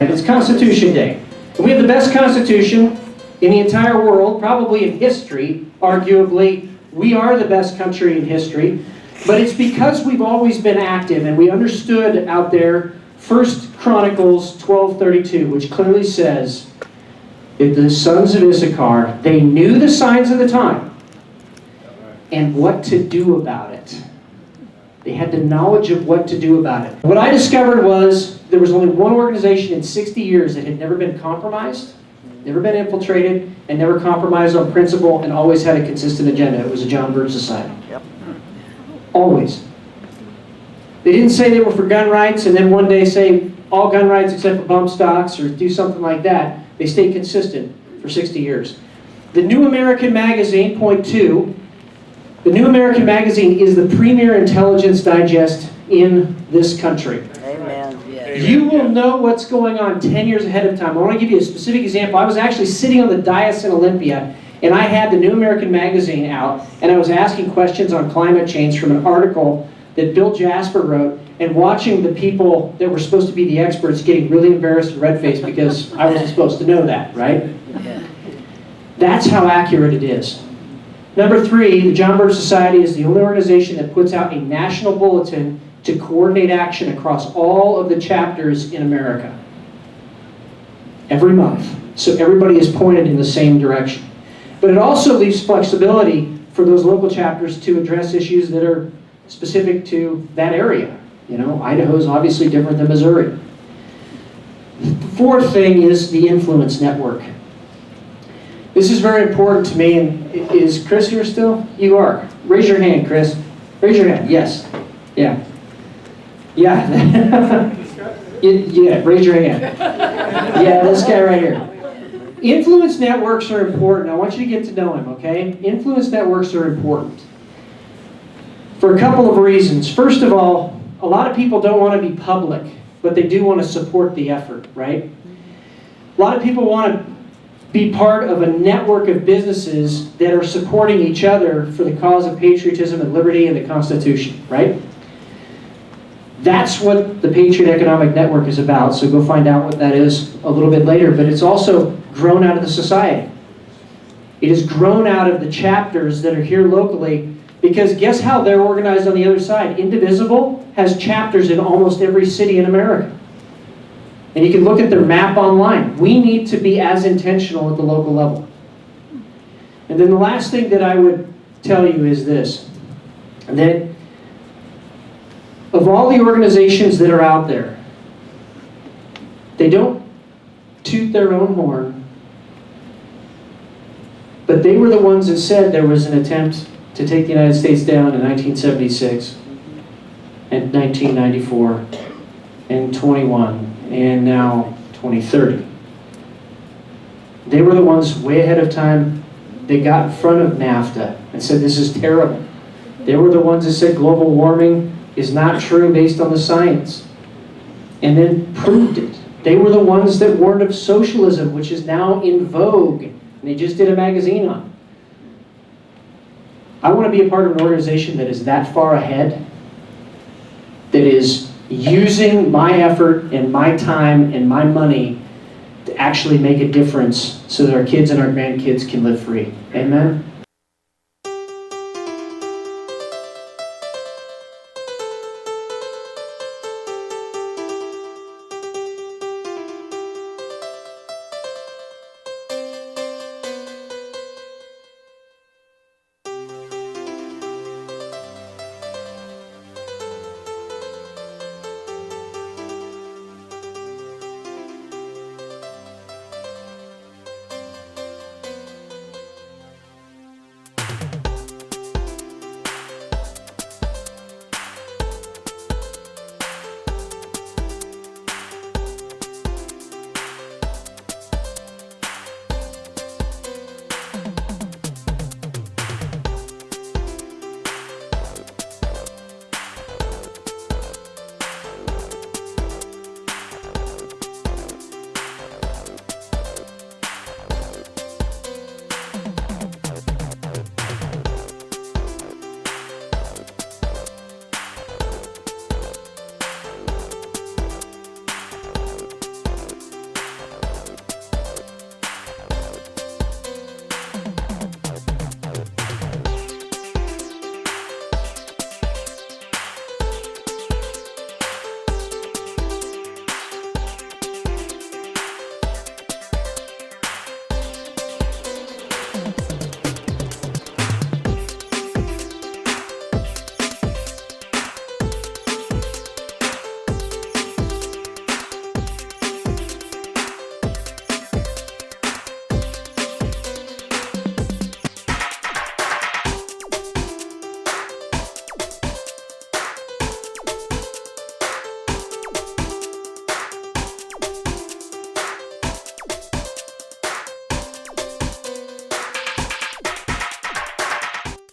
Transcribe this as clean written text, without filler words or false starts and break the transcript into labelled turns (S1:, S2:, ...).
S1: It's Constitution Day. And we have the best Constitution in the entire world, probably in history. Arguably, we are the best country in history. But it's because we've always been active and we understood out there 1 Chronicles 12:32, which clearly says that the sons of Issachar, they knew the signs of the time and what to do about it. They had the knowledge of what to do about it. What I discovered was there was only one organization in 60 years that had never been compromised, never been infiltrated, and never compromised on principle, and always had a consistent agenda. It was the John Birch Society.
S2: Yep.
S1: Always. They didn't say they were for gun rights and then one day say all gun rights except for bump stocks or do something like that. They stayed consistent for 60 years. The New American Magazine, point 2, the New American Magazine is the premier intelligence digest in this country.
S2: Amen.
S1: You will know what's going on 10 years ahead of time. I want to give you a specific example. I was actually sitting on the dais in Olympia, and I had the New American Magazine out, and I was asking questions on climate change from an article that Bill Jasper wrote, and watching the people that were supposed to be the experts getting really embarrassed and red-faced because I wasn't supposed to know that, right? That's how accurate it is. Number 3, the John Birch Society is the only organization that puts out a national bulletin to coordinate action across all of the chapters in America. Every month. So everybody is pointed in the same direction. But it also leaves flexibility for those local chapters to address issues that are specific to that area. You know, Idaho is obviously different than Missouri. The 4th thing is the influence network. This is very important to me. And is Chris here still? You are. Raise your hand, Chris. Raise your hand. Yes. Yeah. Yeah. Yeah, raise your hand. Yeah, this guy right here. Influence networks are important. I want you to get to know him, okay? Influence networks are important for a couple of reasons. First of all, a lot of people don't want to be public, but they do want to support the effort, right? A lot of people want to be part of a network of businesses that are supporting each other for the cause of patriotism and liberty and the Constitution, right? That's what the Patriot Economic Network is about, so go find out what that is a little bit later. But it's also grown out of the society. It has grown out of the chapters that are here locally, because guess how they're organized on the other side? Indivisible has chapters in almost every city in America. And you can look at their map online. We need to be as intentional at the local level. And then the last thing that I would tell you is this, that of all the organizations that are out there, they don't toot their own horn, but they were the ones that said there was an attempt to take the United States down in 1976, and 1994, and 21, and now 2030. They were the ones way ahead of time. They got in front of NAFTA and said this is terrible. They were the ones that said global warming is not true based on the science, and then proved it. They were the ones that warned of socialism, which is now in vogue, and they just did a magazine on it. I want to be a part of an organization that is that far ahead, that is using my effort and my time and my money to actually make a difference so that our kids and our grandkids can live free. Amen?